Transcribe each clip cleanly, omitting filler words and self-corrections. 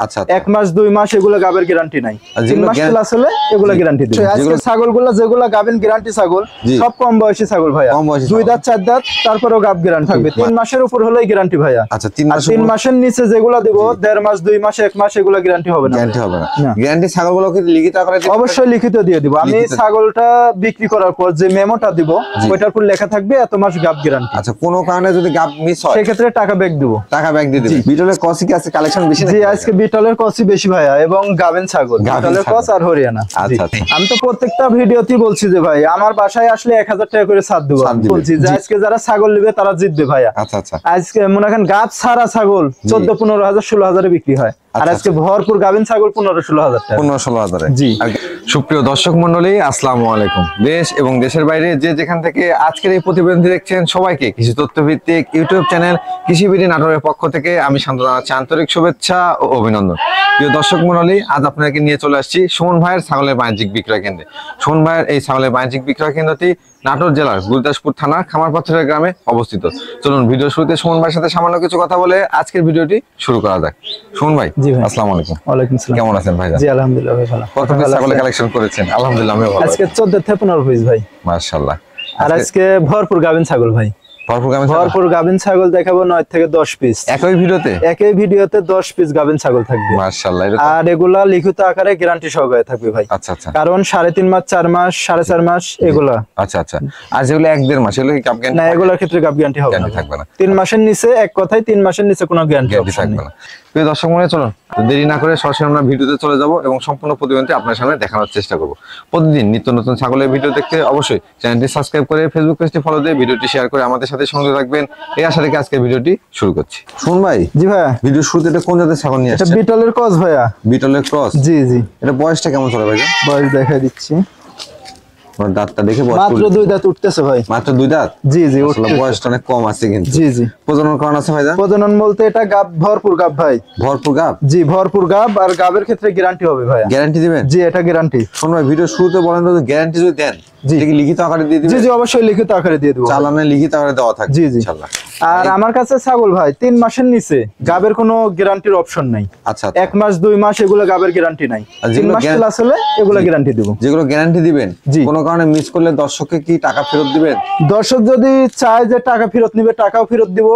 আচ্ছা 1 মাস 2 মাস এগুলা গাবের গ্যারান্টি নাই। 3 মাস প্লাস হলে এগুলা গ্যারান্টি দিবে। আজকে ছাগলগুলা যেগুলা গাবেন গ্যারান্টি ছাগল সব কম বয়সী ছাগল ভাইয়া। 2 দাঁত 4 দাঁত তারপরেও গাব গ্যারান্টি থাকবে। 3 মাসের উপর হলেই গ্যারান্টি ভাইয়া। আচ্ছা 3 মাসের নিচে যেগুলা দিব 1.5 মাস 2 মাস 1 মাস এগুলা গ্যারান্টি হবে না। গ্যারান্টি হবে না। গ্যারান্টি ছাগলগুলো কি লিখিত আকারে? অবশ্যই লিখিত দিয়ে দিব। আমি ছাগলটা বিক্রি করার পর যে মেমোটা দিব ওইটার উপর লেখা থাকবে এত মাস গাব গ্যারান্টি। আচ্ছা কোনো কারণে যদি গাব মিস হয় সেই ক্ষেত্রে টাকা ব্যাক দিব। টাকা ব্যাক দিয়ে দিবেন। বিটলের ক্রস কি আছে কালেকশন বেশি নাকি? জি আজকে বিটলের ক্রসই বেশি ভাইয়া এবং গাবেন ছাগল। বিটলের ক্রস আর হরিয়ানা। আচ্ছা আমি তো প্রত্যেকটা ভিডিওতেই বলছি যে ভাই আমার বাসায় আসলে 1000 টাকা করে ছাড় দেব। বলছি যে আজকে যারা ছাগল নেবে তারা জিতবে ভাইয়া। আচ্ছা আজকে মনে করেন গাব ছাড়া ছাগল 14-15 হাজার 16 হাজারে বিক্রি হয়। আর আজকে ভরপুর গাবেন ছাগল 15-16 হাজার টাকা। 15-16 হাজারে। জি। সুপ্রিয় দর্শক মণ্ডলী আসসালামু আলাইকুম। দেশ এবং দেশের বাইরে যে যেখান থেকে আজকের এই প্রতিবেদনটি দেখছেন সবাইকে কৃষি তথ্য ভিত্তিক ইউটিউব চ্যানেল কৃষিবিডি নাটোরের পক্ষ থেকে আমি শান্ত জানাচ্ছি আন্তরিক শুভেচ্ছা ও অভিনন্দন। প্রিয় দর্শক মণ্ডলী আজ আপনাদেরকে নিয়ে চলে আসছি সুমন ভাইয়ের ছাগলের বাণিজ্যিক বিক্রয় কেন্দ্রে। সুমন ভাইয়ের এই ছাগলের বাণিজ্যিক বিক্রয় কেন্দ্রটি নাটোর জেলার গুরুদাসপুর থানার খামারপাথরের গ্রামে অবস্থিত। চলুন ভিডিও শুরুতে সুমন ভাইয়ের সাথে সামান্য কিছু কথা বলে আজকের ভিডিওটি শুরু করা যাক। সুমন ভাই, জি ভাই, আসসালামু আলাইকুম। ওয়ালাইকুম আসসালাম। কেমন আছেন ভাই? জি আলহামদুলিল্লাহ ভাই ভালো। কত পিস ছাগলের কালেকশন করেছেন? আলহামদুলিল্লাহ আমি ভালো। আজকে 14-15 পিস ভাই। মাশাআল্লাহ। আর আজকে ভরপুর গাবেন ছাগল ভাই। ভরপুর গাবেন ছাগল দেখাবো 9 থেকে 10 পিস একই ভিডিওতে 10 পিস গাবেন ছাগল থাকবে। মাশাআল্লাহ। আর এগুলা লিখিত আকারে গ্যারান্টি সহকারে থাকবে ভাই। আচ্ছা কারণ 3.5 মাস 4 মাস 4.5 মাস এগুলা। আচ্ছা আর যেগুলো 1-1.5 মাস এগুলো কি গাব গ্যারান্টি? না এগুলোর ক্ষেত্রে গাব গ্যারান্টি হবে না, থাকবে না। 3 মাসের নিচে এক কথায় 3 মাসের নিচে কোনো গ্যারান্টি থাকবে না। প্রিয় দর্শক মণ্ডলী চলুন দেরি না করে সরাসরি আমরা ভিডিওতে চলে যাব এবং সম্পূর্ণ প্রতিবেদনটি আপনার সামনে দেখানোর চেষ্টা করব। প্রতিদিন নিত্য নতুন ছাগলের ভিডিও দেখতে অবশ্যই চ্যানেলটি সাবস্ক্রাইব করে ফেসবুক পেজটি ফলো দিয়ে ভিডিওটি শেয়ার করে আমাদের সাথে সংযোগ রাখবেন। এই আশা রেখে আজকে ভিডিওটি শুরু করছি। শুনুন ভাই। জি ভাইয়া। ভিডিও শুরুতে এটা কোন জাতের ছাগল নিয়ে আসছেন? এটা বিটলের ক্রস ভাইয়া। বিটলের ক্রস? জি। এটা বয়সটা কেমন চলে ভাই? বয়স দেখাই দিচ্ছি। দাঁতটা দেখে মাত্র 2 দাঁত উঠতেছে ভাই। মাত্র 2 দাঁত? জি আসলে বয়সটা অনেক কম আছে কিন্তু। জি প্রজনন কারণ আছে ভাই? প্রজনন বলতে এটা গাব ভরপুর গাব ভাই। ভরপুর গাব? জি ভরপুর গাব। আর গাবের ক্ষেত্রে গ্যারান্টি হবে ভাই। গ্যারান্টি দিবেন? জি এটা গ্যারান্টি। শুনুন ভাই ভিডিও শুরুতে বলেন তো গ্যারান্টি যদি দেন এটা কি লিখিত আকারে দিয়ে দিবেন? জি অবশ্যই লিখিত আকারে দিয়ে দেব। চালানে লিখিত আকারে দেওয়া থাকবে। জি ইনশাআল্লাহ। আর আমার কাছে ছাগল ভাই 3 মাসের নিচে গাবের কোনো গ্যারান্টির অপশন নাই। আচ্ছা 1 মাস 2 মাস এগুলো গাবের গ্যারান্টি নাই। 3 মাস প্লাস হলে এগুলো গ্যারান্টি দেব। যেগুলো গ্যারান্টি দিবেন কোনো কারণে মিস করলে দর্শককে কি টাকা ফেরত দিবেন? দর্শক যদি চায় যে টাকা ফেরত নিবে টাকাও ফেরত দিব।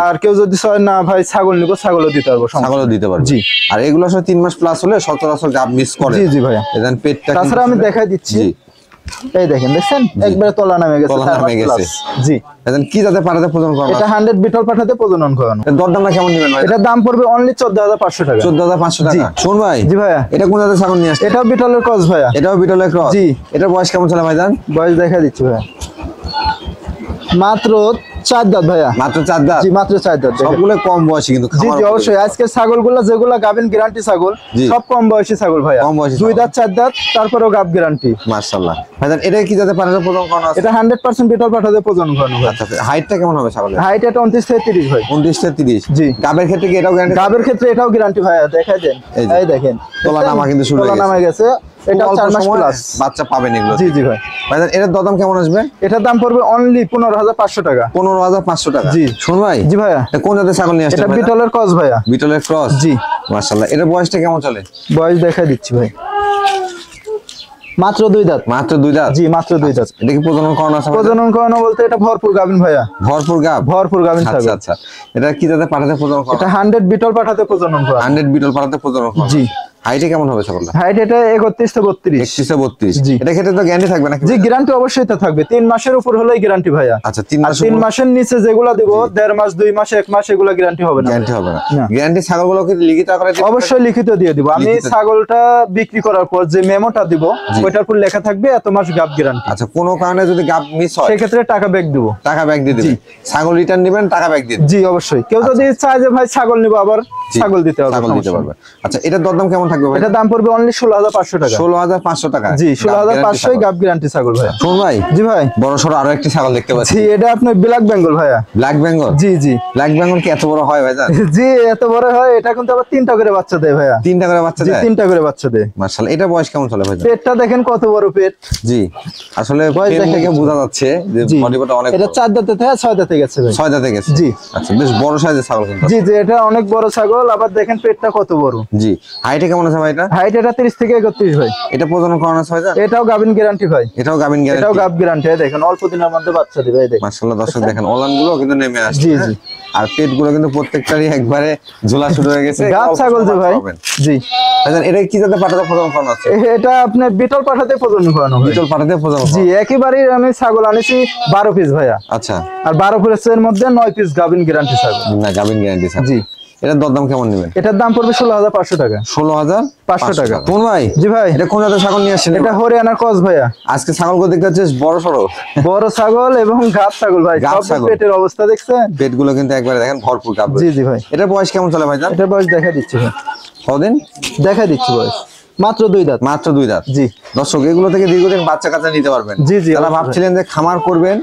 আর কেউ যদি চায় না ভাই ছাগল নিব ছাগলও দিতে পারবো। ছাগলও দিতে পারবো। জি। আর এগুলো আসলে 3 মাস প্লাস হলে সচরাচর গাব মিস করে। জি ভাই। এদান পেটটা তাছাড়া আমি দেখাই দিচ্ছি। এই দেখেন দেখছেন একবারে তলা নামে গেছে। জি। এদান কি জাতে পাঠাতে প্রজনন করানো? এটা 100 বিটল পাঠাতে প্রজনন করানো। এর দরদামটা কেমন দিবেন ভাই? এটা দাম পড়বে অনলি 14500 টাকা। 14500 টাকা। শুন ভাই। জি ভাইয়া। এটা কোন জাতের ছাগল নিয়ে আসছে? এটা বিটলের ক্রস ভাইয়া। এটাও বিটলের ক্রস? জি। এটার বয়স কেমন চলে ভাইজান? বয়স দেখা দিচ্ছি ভাইয়া। মাত্র 4 দাঁত ভাইয়া। মাত্র 4 দাঁত? জি মাত্র 4 দাঁত। সবগুলো কম বয়সী কিন্তু। জি অবশ্যই। আজকে ছাগলগুলো যেগুলা গাবেন গ্যারান্টি ছাগল সব কম বয়সী ছাগল ভাইয়া। 2 দাঁত 4 দাঁত তারপরেও গাব গ্যারান্টি। মাশাআল্লাহ। ভাইজান এটা কি জাতে পাঠাতে প্রজনন করানো আছে? এটা 100% বিটল পাঠাতে প্রজনন করানো ভাই। আচ্ছা হাইটটা কেমন হবে ছাগলের? হাইট এটা 29 থেকে 30 ভাই। 29 থেকে 30? জি। গাবের ক্ষেত্রে কি এটাও গ্যারান্টি? গাবের ক্ষেত্রে এটাও গ্যারান্টি ভাইয়া। দেখাই দেন। এই দেখেন তোলা নামা কিন্তু শুরু হয়ে গেছে। তোলা নামা গেছে। এটা 4 মাস প্লাস বাচ্চা পাবেন এগুলো। জি ভাই। ভাইজান এটার দাম কেমন আসবে? এটার দাম পড়বে অনলি 15500 টাকা। 15500 টাকা? জি। শুন ভাই। জি ভাইয়া। এটা কোন জাতের ছাগল নিয়ে আসছে? এটা বিটলের ক্রস ভাইয়া। বিটলের ক্রস? জি। মাশাআল্লাহ। এটার বয়সটা কেমন চলে? বয়স দেখাই দিচ্ছি ভাই। মাত্র 2 দাঁত। মাত্র 2 দাঁত? জি মাত্র 2 দাঁত। এটা কি প্রজনন করানো আছে? প্রজনন করানো বলতে এটা ভরপুর গাবিন ভাইয়া। ভরপুর গাবিন ছাগল। আচ্ছা এটা কি জাতে পাঠাতে প্রজনন করানো? এটা 100 বিটল পাঠাতে প্রজনন করানো। 100 বিটল পাঠাতে প্রজনন করানো। জি। হাইটে কেমন হবে ছাগলটা? হাইট এটা 31 থেকে 32। 31 থেকে 32? জি। এটা ক্ষেত্রে তো গ্যারান্টি থাকবে নাকি? জি গ্যারান্টি অবশ্যই তো থাকবে। 3 মাসের উপর হলেই গ্যারান্টি ভাইয়া। আচ্ছা 3 মাস। 3 মাসের নিচে যেগুলা দেব 1.5 মাস 2 মাস 1 মাস এগুলা গ্যারান্টি হবে না। গ্যারান্টি হবে না। গ্যারান্টি ছাগলগুলো কি লিখিত আকারে? অবশ্যই লিখিত দিয়ে দিব। আমি ছাগলটা বিক্রি করার পর যে মেমোটা দিব ওইটার উপর লেখা থাকবে এত মাস গাব গ্যারান্টি। আচ্ছা কোনো কারণে যদি গাব মিস হয় সেই ক্ষেত্রে টাকা ব্যাক দিব। টাকা ব্যাক দিয়ে দিবেন? ছাগল রিটার্ন নেবেন টাকা ব্যাক দিয়ে দিবেন? জি অবশ্যই। কেউ যদি চায় যে ভাই ছাগল নিব আবার ছাগল দিতে হবে। ছাগল দিতে পারবে। আচ্ছা এটার দরদাম কেমন থাকবে? থাকবে ভাই? এটা দাম পড়বে অনলি 16,500 টাকা। 16,500 টাকা। জি 16,500 গাব গ্যারান্টি ছাগল ভাইয়া। শোন ভাই, জি ভাই, বড় সড়ো আরো একটি ছাগল দেখতে পাচ্ছি। জি এটা আপনার ব্ল্যাক বেঙ্গল ভাইয়া। ব্ল্যাক বেঙ্গল? জি জি। ব্ল্যাক বেঙ্গল কি এত বড় হয় ভাই জান? জি এত বড় হয়, এটা কিন্তু আবার 3টা করে বাচ্চা দেয় ভাইয়া। 3টা করে বাচ্চা জি দেয়? 3টা করে বাচ্চা দেয়। মাশাআল্লাহ। এটা বয়স কেমন চলে ভাই জান? পেটটা দেখেন কত বড় পেট। জি আসলে বয়স পেট দেখে দেখে বোঝা যাচ্ছে যে জি। বডিটা অনেক এটা বড়। 4 দাঁতে থেকে 6 দাঁতে গেছে ভাই। 6 দাঁতে গেছে? জি। আচ্ছা বেশ বড় সাইজের ছাগল কিন্তু। জি জি এটা অনেক বড় ছাগল, আবার দেখেন পেটটা কত বড়। জি। হাইটে কেমন আছে ভাই এটা? হাইট এটা 30 থেকে 31 ভাই। এটা প্রজনন করানো আছে ভাই জান? এটাও গাবিন গ্যারান্টি ভাই। এটাও গাবিন গ্যারান্টি? এটাও গাব গ্যারান্টি। দেখেন অল্প দিনের মধ্যে বাচ্চা দিবে এই দেখেন। মাশাআল্লাহ দর্শক দেখেন ওলান গুলো কিন্তু নেমে আসছে। জি, হ্যাঁ? জি। আর পেট গুলো কিন্তু প্রত্যেকটারই একবারে ঝোলা শুরু হয়ে গেছে। গাব ছাগল যে ভাই। জি। ভাইজান এটা কি জাতের পাঠাতে প্রজনন করানো আছে? এটা আপনার বিটল পাঠাতে প্রজনন করানো হয়। বিটল পাঠাতে প্রজনন? জি একেবারে আমি ছাগল আনেছি 12 পিস ভাইয়া। আচ্ছা। আর 12 পিসের মধ্যে 9 পিস গাবিন গ্যারান্টি ছাগল। না গাবিন গ্যারান্টি স্যার। জি। এটার দরদাম কেমন নেবেন? এটার দাম পড়বে 16,500 টাকা। 16,500 টাকা। কোন ভাই? জি ভাই। এটা কোন জাতের ছাগল নিয়ে আসছেন? এটা হরিয়ানার ক্রস ভাইয়া। আজকে ছাগলগুলো দেখতে হচ্ছে বড় সড়ো। বড় ছাগল এবং গাব ছাগল ভাই। গাব সব ছাগল। পেটের অবস্থা দেখছেন? পেটগুলো কিন্তু একবারে দেখেন ভরপুর গাব। জি জি ভাই। এটা বয়স কেমন চলে ভাইজান? এটা বয়স দেখা দিচ্ছি ভাই। কদিন? দেখা দিচ্ছি বয়স মাত্র 2 দাঁত। মাত্র 2 দাঁত? জি। দর্শক এগুলো থেকে দীর্ঘদিন বাচ্চা কাচ্চা নিতে পারবেন। জি, জি, যারা অবশ্যই। ভাবছিলেন যে খামার করবেন,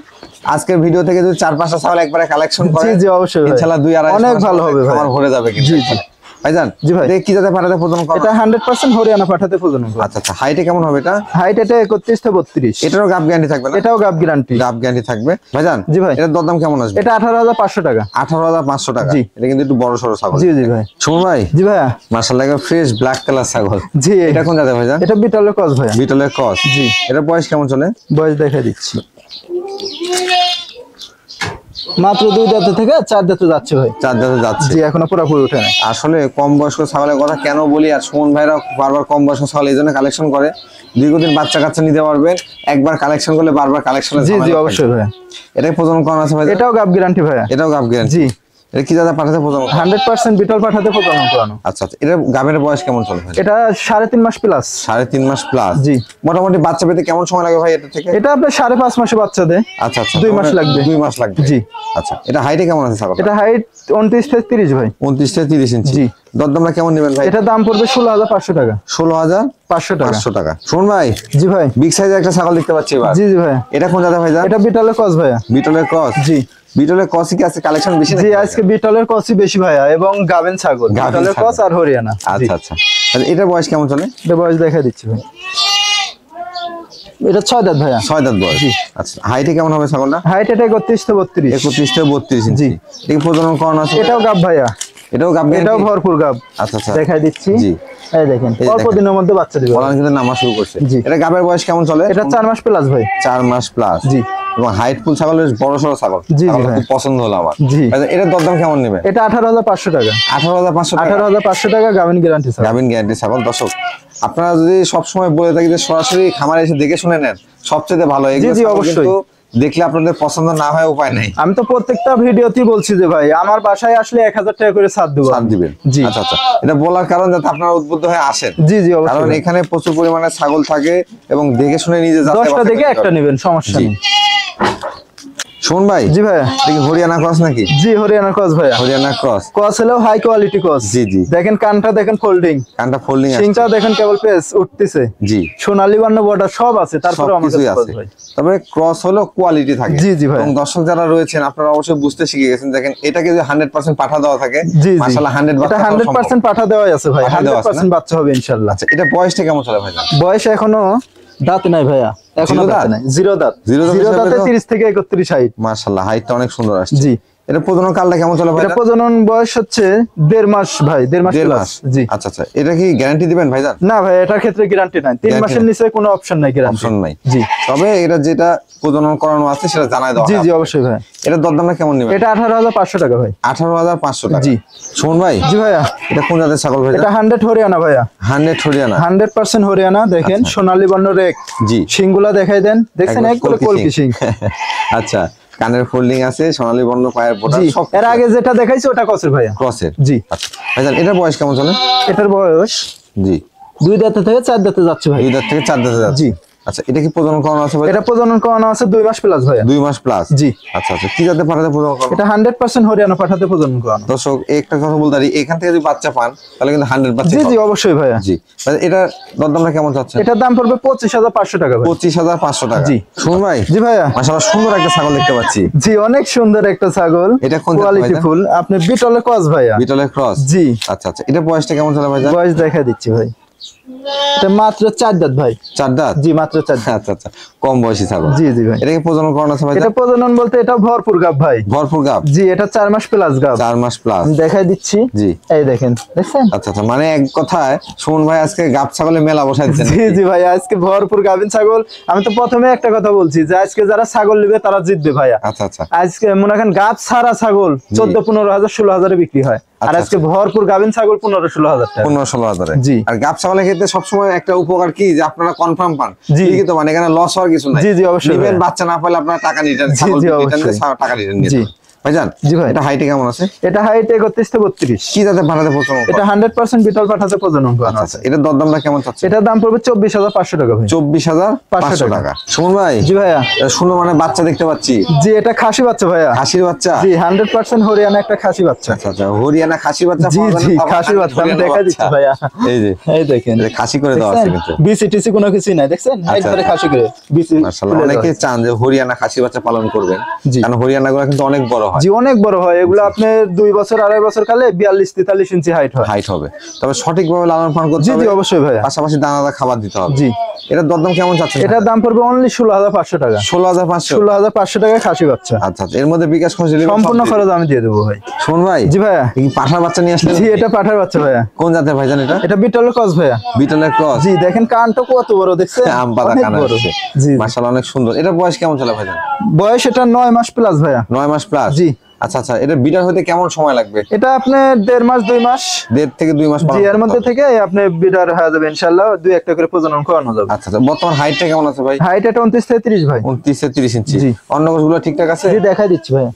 আজকের ভিডিও থেকে যদি 4-5টা ছাগল একবারে কালেকশন করেন, জি, জি, অবশ্যই ভাই। ইনশাআল্লাহ 2-2.5 অনেক ভালো হবে ভাই। খামার ভরে যাবে কিন্তু। জি, জি। ভাইজান জি ভাই। দেখি কি জাতের পাঠাতে প্রজনন করানো? এটা 100% হরিয়ানা পাঠাতে প্রজনন করে। আচ্ছা আচ্ছা। হাইটে কেমন হবে এটা? হাইট এটা 31 থেকে 32। এটারও গাব গ্যারান্টি থাকবে না? এটাও গাব গ্যারান্টি। গাব গ্যারান্টি থাকবে। ভাইজান জি ভাই। এটার দরদাম কেমন আসবে? এটা 18,500 টাকা। 18,500 টাকা? জি। এটা কিন্তু একটু বড় সড়ো ছাগল। জি জি ভাই। শুনুন ভাই, জি ভাইয়া। মাশাআল্লাহ ফ্রেশ ব্ল্যাক কালার ছাগল। জি। এটা কোন জাতের ভাইজান? এটা বিটলের ক্রস ভাইয়া। বিটলের ক্রস? জি। এটা বয়স কেমন চলে? বয়স দেখা দিচ্ছি মাত্র 2 দাঁত থেকে 4 দাঁতে যাচ্ছে ভাই। 4 দাঁতে যাচ্ছে? জি এখনো পুরোপুরি ওঠে না। আসলে কম বয়স্ক ছাগলের কথা কেন বলি, আর সুমন ভাইরা বারবার কম বয়স্ক ছাগল এই জন্য কালেকশন করে, দীর্ঘদিন বাচ্চা কাচ্চা নিতে পারবেন, একবার কালেকশন করলে বারবার কালেকশন। জি জি অবশ্যই ভাই। এটাই প্রজনন করানো আছে ভাই? এটাও গাব গ্যারান্টি ভাইয়া। এটাও গাব গ্যারান্টি? জি। এটা কি জাতের পাঠাতে প্রজনন? 100% বিটল পাঠাতে প্রজনন করানো। আচ্ছা আচ্ছা। এটা গাবের বয়স কেমন চলে ভাই? এটা 3.5 মাস প্লাস। 3.5 মাস প্লাস? জি। মোটামুটি বাচ্চা পেতে কেমন সময় লাগে ভাই এটা থেকে? এটা আপনার 5.5 মাসে বাচ্চা দেয়। আচ্ছা আচ্ছা। 2 মাস লাগবে। 2 মাস লাগবে? জি। আচ্ছা। এটা হাইটে কেমন আছে ছাগল? এটা হাইট 29 থেকে 30 ভাই। 29 থেকে 30 ইঞ্চি? জি। দরদামটা কেমন নেবেন ভাই? এটা দাম পড়বে 16,500 টাকা। 16,500 500 টাকা। টাকা। শুনুন ভাই, জি ভাই। বিগ সাইজের একটা ছাগল দেখতে পাচ্ছি এবার। জি জি ভাই। এটা কোন জাতের ভাইজান? এটা বিটলের ক্রস ভাইয়া। বিটলের ক্রস? জি। বিটলের ক্রস কি আছে কালেকশন বেশি নাকি? জি আজকে বিটলের ক্রসই বেশি ভাইয়া এবং গাবেন ছাগল। গাবেন বিটলের ছাগল। ক্রস আর হরিয়ানা। জি। আচ্ছা আচ্ছা। তাহলে এটার বয়স কেমন চলে? এটা বয়স দেখা দিচ্ছি ভাই। এটা 6 দাঁত ভাইয়া। 6 দাঁত বয়স? জি। আচ্ছা। হাইটে কেমন হবে ছাগলটা? হাইট এটা 31 থেকে 32। 31 থেকে 32 ইঞ্চি? জি। এটা কি প্রজনন করানো আছে? এটাও গাব ভাইয়া। এটাও গাব গ্যারান্টি? এটাও ভরপুর গাব। আচ্ছা আচ্ছা। দেখাই দিচ্ছি। জি। এই দেখেন এই অল্প দেখেন। দিনের মধ্যে বাচ্চা দিবে। বলান কিন্তু নামা শুরু করছে। জি। এটা গাবের বয়স কেমন চলে? এটা 4 মাস প্লাস ভাই। 4 মাস প্লাস? জি। এবং হাইট ফুল ছাগল, বেশ বড় সড়ো ছাগল। জি, জি ছাগলটা ভাই। খুব পছন্দ হলো আমার। জি। আচ্ছা, এটার দরদাম কেমন নেবে? এটা 18,500 টাকা। 18,500 টাকা? 18,500 টাকা গাবেন গ্যারান্টি স্যার। গাভিন গ্যারান্টি ছাগল। দর্শক আপনারা যদি সবসময় বলে থাকি যে সরাসরি খামারে এসে দেখে শুনে নেন, সবচেয়ে ভালো। জি, এগুলো জি, ছাগল অবশ্যই। কিন্তু দেখলে আপনাদের পছন্দ না হয় উপায় নাই। আমি তো প্রত্যেকটা ভিডিওতেই বলছি যে ভাই আমার বাসায় আসলে 1000 টাকা করে ছাড় দেবো। ছাড় দিবেন? জি। আচ্ছা আচ্ছা। এটা বলার কারণ যাতে আপনারা উদ্বুদ্ধ হয়ে আসেন। জি জি কারণ অবশ্যই। এখানে প্রচুর পরিমাণে ছাগল থাকে এবং দেখে শুনে নিজে যাচাই 10টা বাছাই দেখে করতে একটা হবে। নেবেন, সমস্যা জি। নেই। শোন ভাই, জি ভাইয়া। দেখি হরিয়ানা ক্রস নাকি? জি হরিয়ানা ক্রস ভাইয়া। হরিয়ানা ক্রস? ক্রস হলেও হাই কোয়ালিটি ক্রস। জি, জি। দেখেন কানটা দেখেন ফোল্ডিং, কানটা ফোল্ডিং আছে? সিংটা দেখেন কেবল পেস উঠতেছে। জি। সোনালী বর্ণ বর্ডার সব আছে, তারপরে আমাদের সবকিছুই আছে। ভাই। তবে ক্রস হলো কোয়ালিটি থাকে। জি, জি ভাই। এবং দর্শক যারা রয়েছেন আপনারা অবশ্যই বুঝতে শিখে গেছেন। দেখেন এটাকে যে 100% পাঠা দেওয়া থাকে, জি জি মাশাআল্লাহ 100 এটা বাচ্চা 100% পাঠা দেওয়াই আছে ভাই। পাঠা দেওয়া আছে না? 100% বাচ্চা হবে ইনশাআল্লাহ। আচ্ছা, এটা বয়সটা কেমন চলে ভাই? বয়স এখনো দাঁত নাই ভাইয়া, এখনো জিরো দাঁত দাঁত? নাই। জিরো দাঁত। জিরো দাঁত জিরো হিসাবে দাঁতে তো- 30 থেকে 31 হাইট। মাশাআল্লাহ হাইটটা অনেক সুন্দর আসছে। জি। এটা প্রজনন কালটা কেমন চলে ভাই? এটা প্রজনন বয়স হচ্ছে 1.5 মাস ভাই, 1.5 মাস 1.5 প্লাস। মাস? জি। আচ্ছা আচ্ছা। এটা কি গ্যারান্টি দিবেন ভাইজান? না ভাই এটার ক্ষেত্রে গ্যারান্টি নাই, 3 Guarantee মাসের নাই। নিচে কোনো অপশন নাই গ্যারান্টি। অপশন নাই? জি। তবে এটা যেটা প্রজনন করানো আছে সেটা জানাই দাও। জি জি অবশ্যই ভাই। এটা দরদামটা কেমন নেবেন? এটা 18,500 টাকা ভাই। 18,500 টাকা? জি। শোন ভাই, জি ভাইয়া। এটা কোন জাতের ছাগল ভাই? এটা 100 হরিয়ানা ভাইয়া। 100 হরিয়ানা? 100% হরিয়ানা। দেখেন সোনালী বর্ণ রেক। জি। শিংগুলা দেখাই দেন, দেখছেন একবার একবারে কলকি শিং। আচ্ছা, কানের ফোল্ডিং আছে, সোনালী বর্ণ পায়ের বোটা জি। সব। এর আগে যেটা দেখাইছি ওটা কসের ভাইয়া। ক্রসের? জি। আচ্ছা ভাইজান, এটার বয়স কেমন চলে? এটার বয়স জি। 2 দাঁতে থেকে 4 দাঁতে যাচ্ছে ভাই। 2 দাঁত থেকে 4 দাঁতে যাচ্ছে? জি। আচ্ছা, এটা কি প্রজনন করানো আছে ভাই? এটা প্রজনন করানো আছে 2 মাস প্লাস ভাইয়া। 2 মাস প্লাস। জি। আচ্ছা আচ্ছা, কি জাতের পাঠাতে প্রজনন করানো? এটা 100% হরিয়ানা পাঠাতে প্রজনন করানো। দর্শক একটা কথা বলতে পারি, এখান থেকে যদি বাচ্চা পান তাহলে কিন্তু 100%। জি জি অবশ্যই ভাইয়া। জি, এটা দরদামটা কেমন চাচ্ছেন? এটার দাম পড়বে 25,500 টাকা ভাই। 25,500 টাকা। জি। শুনুন ভাই। জি ভাইয়া। মাশাআল্লাহ সুন্দর একটা ছাগল দেখতে পাচ্ছি। জি, অনেক সুন্দর একটা ছাগল। এটা কোন কোয়ালিটি ফুল। আপনি বিটলের ক্রস ভাইয়া। বিটলের ক্রস। জি। আচ্ছা আচ্ছা, এটা বয়সটা কেমন চলে ভাই? বয়স দেখা দিচ্ছি ভাই। এটা মাত্র 4 দাঁত ভাই। 4 দাঁত? জি, মাত্র 4 দাঁত। আচ্ছা আচ্ছা, কম বয়সী ছাগল। জি জি ভাই। এটা কি প্রজনন করানো আছে ভাই? এটা প্রজনন বলতে এটা ভরপুর গাব ভাই। ভরপুর গাব? জি, এটা 4 মাস প্লাস গাব। 4 মাস প্লাস। আমি দেখাই দিচ্ছি। জি। এই দেখেন, দেখছেন? আচ্ছা আচ্ছা, মানে এক কথায় সুমন ভাই আজকে গাব ছাগলের মেলা বসাই দিয়েছেন। জি জি ভাই, আজকে ভরপুর গাবিন ছাগল। আমি তো প্রথমে একটা কথা বলছি যে আজকে যারা ছাগল নেবে তারা জিতবে ভাইয়া। আচ্ছা আচ্ছা। আজকে মনে করেন গাব ছাড়া ছাগল 14-15 হাজার 16 হাজারে বিক্রি হয়, আর আজকে ভরপুর গাবিন ছাগল 15-16 হাজার টাকা। 15-16 হাজারে। জি। আর গাব ছাগলের ক্ষেত্রে সবসময় একটা উপকার কি যে আপনারা কনফার্ম পান। জি। ঠিকই তো, মানে এখানে লস হওয়ার কিছু নাই। জি জি অবশ্যই। নিবেন, বাচ্চা না পেলে আপনারা টাকা রিটার্ন, ছাগল রিটার্ন দিয়ে টাকা রিটার্ন নিয়ে যাবেন। ভাইজান, জি ভাই। এটা হাইটে কেমন আছে? এটা হাইট 31-32। কি জাতে পাঠাতে প্রজনন? এটা 100% বিটল পাঠাতে প্রজনন করানো আছে। আচ্ছা, এটা দরদামটা কেমন চাচ্ছে? এটার দাম পড়বে 24,500 টাকা ভাই। 24,500 টাকা। সুমন ভাই। জি ভাইয়া। শুনো, মানে বাচ্চা দেখতে পাচ্ছি। জি, এটা খাসি বাচ্চা ভাইয়া। খাসির বাচ্চা? জি, 100% হরিয়ানা একটা খাসি বাচ্চা। আচ্ছা আচ্ছা, হরিয়ানা খাসি বাচ্চা। জি জি, খাসি বাচ্চা। আমি দেখা দিচ্ছি ভাইয়া। এই যে, এই দেখেন, এটা খাসি করে দেওয়া আছে কিন্তু। বিসিটিসি কোনো কিছু নাই, দেখছেন? একবারে খাসি করে বিসি। মাশাআল্লাহ, অনেকে চান যে হরিয়ানা খাসি বাচ্চা পালন করবেন, জি। কারণ হরিয়ানা গুলো কিন্তু অনেক বড় হয়। জি, অনেক বড় হয় এগুলো। আপনার 2 বছর 2.5 বছর কালে 42-43 ইঞ্চি হাইট হয়। হাইট হবে, তবে সঠিকভাবে লালন পালন করতে জি হবে। জি অবশ্যই ভাইয়া। পাশাপাশি দানাদার খাবার দিতে হবে। জি। এটার দরদাম কেমন চাচ্ছেন? এটার দাম পড়বে অনলি 16,500 টাকা। 16,500? 16,500 টাকা খাসি বাচ্চা। আচ্ছা আচ্ছা, এর মধ্যে বিকাশ খরচ দিলে সম্পূর্ণ খরচ আমি দিয়ে দেবো ভাই। শুন ভাই। জি ভাইয়া। এই পাঠার বাচ্চা নিয়ে আসলেন? জি, এটা পাঠার বাচ্চা ভাইয়া। কোন জাতের ভাইজান এটা? এটা বিটলের ক্রস ভাইয়া। বিটলের ক্রস? জি, দেখেন কানটা কত বড়, দেখছেন? আম পাতা অনেক কান বড়। আছে। জি। মাশাআল্লাহ, অনেক সুন্দর। এটা বয়স কেমন চলে ভাইজান? বয়স এটা 9 মাস প্লাস ভাইয়া। 9 মাস প্লাস? জি। আচ্ছা আচ্ছা, এটা বিটার হতে কেমন সময় লাগবে? এটা আপনার 1.5 মাস 2 মাস। 1.5 থেকে 2 মাস জি, এর মধ্যে থেকে আপনি বিটার হয়ে যাবে ইনশাআল্লাহ। 2-1টা করে প্রজনন করানো যাবে। আচ্ছা আচ্ছা, বর্তমান হাইটটা কেমন আছে ভাই? হাইট এটা 29-30 ভাই। 29-30 ইঞ্চি। জি। অন্য কোষগুলো ঠিকঠাক আছে? জি, দেখাই দিচ্ছি ভাইয়া।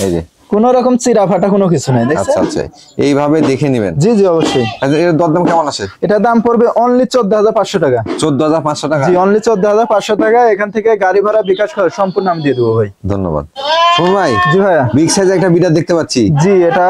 এই যে, কোনো রকম চিরা ফাটা কোনো কিছু নাই, দেখছেন? আচ্ছা আচ্ছা, এইভাবে দেখে নেবেন। জি জি অবশ্যই। আচ্ছা, এর দরদাম কেমন আছে? এটা দাম পড়বে অনলি 14,500 টাকা। 14,500 টাকা? জি, অনলি 14,500 টাকা। এখান থেকে গাড়ি ভাড়া বিকাশ করে সম্পূর্ণ আমি দিয়ে দেবো ভাই। ধন্যবাদ। শুন ভাই। জি ভাইয়া। বিগ সাইজ একটা বিটার দেখতে পাচ্ছি। জি, এটা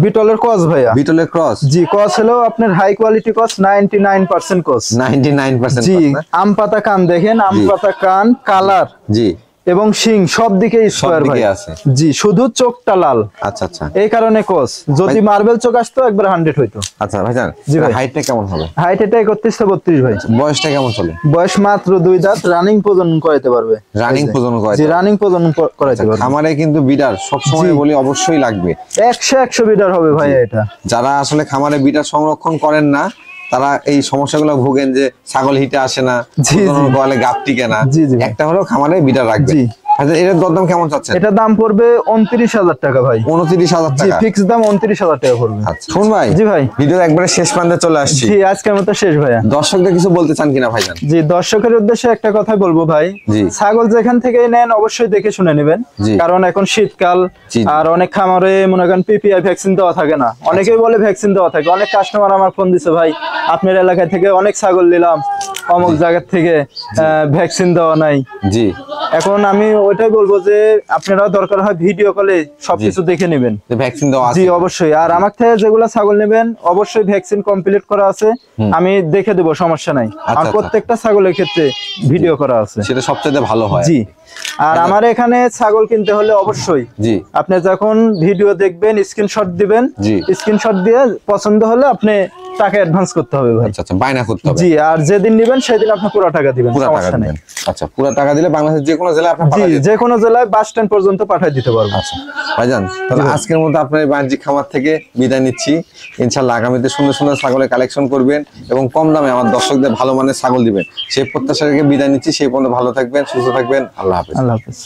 বিটলের ক্রস ভাইয়া। বিটলের ক্রস? জি, ক্রস হলো আপনার হাই কোয়ালিটি ক্রস, 99% ক্রস। 99%? জি, আম পাতা কান দেখেন, আম পাতা কান, কালার জি, এবং শিং সব দিকে স্কয়ার ভাই আছে। জি, শুধু চোখটা লাল। আচ্ছা আচ্ছা, এই কারণে ক্রস। যদি মার্বেল চোখ আসতো একবার 100 হইতো। আচ্ছা ভাইজান, জি ভাই। হাইটটা কেমন হবে? হাইট এটা 31-32 ভাই। বয়সটা কেমন চলে? বয়স মাত্র 2 দাঁত। রানিং প্রজনন করাতে পারবে। রানিং প্রজনন করাতে? জি, রানিং প্রজনন করাতে পারবে। খামারে কিন্তু বিডার সবসময় বলি অবশ্যই লাগবে। 100 বিডার হবে ভাই এটা। যারা আসলে খামারে বিডার সংরক্ষণ করেন না, তারা এই সমস্যাগুলো ভোগেন যে ছাগল হিটে আসে না, প্রজনন করালে গাব টিকে না। একটা হলো খামারে বিডার রাখবে। আচ্ছা, এটার দরদাম কেমন চাচ্ছেন? এটা দাম পড়বে 29,000 টাকা ভাই। 29,000 জি, টাকা? ফিক্স দাম 29,000 টাকা পড়বে। আচ্ছা, শুন ভাই। জি ভাই। ভিডিও একবারে শেষ প্রান্তে চলে আসছি। জি, আজকের মতো শেষ ভাইয়া। দর্শকদের কিছু বলতে চান কিনা ভাইজান? জি, দর্শকের উদ্দেশ্যে একটা কথাই বলবো ভাই। জি। ছাগল যেখান থেকে নেন অবশ্যই দেখে শুনে নেবেন, কারণ এখন শীতকাল। আর অনেক খামারে মনে করেন পিপিআই ভ্যাকসিন দেওয়া থাকে না। অনেকেই বলে ভ্যাকসিন দেওয়া থাকে। অনেক কাস্টমার আমার ফোন দিছে, ভাই আপনার এলাকা থেকে অনেক ছাগল নিলাম, অমুক জায়গা থেকে ভ্যাকসিন দেওয়া নাই। জি। এখন আমি ওইটাই বলবো যে আপনারা দরকার হয় ভিডিও কলে সবকিছু দেখে নেবেন। ভ্যাকসিন দেওয়া আছে? জি অবশ্যই। আর আমার থেকে যেগুলা ছাগল নেবেন অবশ্যই ভ্যাকসিন কমপ্লিট করা আছে, আমি দেখে দেবো, সমস্যা নাই। আর প্রত্যেকটা ছাগলের ক্ষেত্রে ভিডিও করা আছে, সেটা সবচেয়ে ভালো হয়। জি। আর আমার এখানে ছাগল কিনতে হলে অবশ্যই আপনি যখন ভিডিও দেখবেন স্ক্রিনশট দিবেন, স্ক্রিনশট দিয়ে পছন্দ হলে আপনি টাকা অ্যাডভান্স করতে হবে ভাই। আচ্ছা আচ্ছা, বায়না করতে হবে। জি, আর যেদিন নেবেন সেদিন আপনি পুরো টাকা দিবেন, সমস্যা নেই। আচ্ছা, পুরো টাকা দিলে বাংলাদেশের যে কোনো জেলায় আপনি জি, যে কোনো জেলায় বাস স্ট্যান্ড পর্যন্ত পাঠিয়ে দিতে পারবো। আচ্ছা ভাইজান, তাহলে আজকের মতো আপনার বাণিজ্যিক খামার থেকে বিদায় নিচ্ছি। ইনশাআল্লাহ আগামীতে সুন্দর সুন্দর ছাগলের কালেকশন করবেন এবং কম দামে আমার দর্শকদের ভালো মানের ছাগল দিবেন, সেই প্রত্যাশা রেখে বিদায় নিচ্ছি। সেই পর্যন্ত ভালো থাকবেন, সুস্থ থাকবেন। আল্লাহ হাফেজ। আল্লাহ হাফেজ।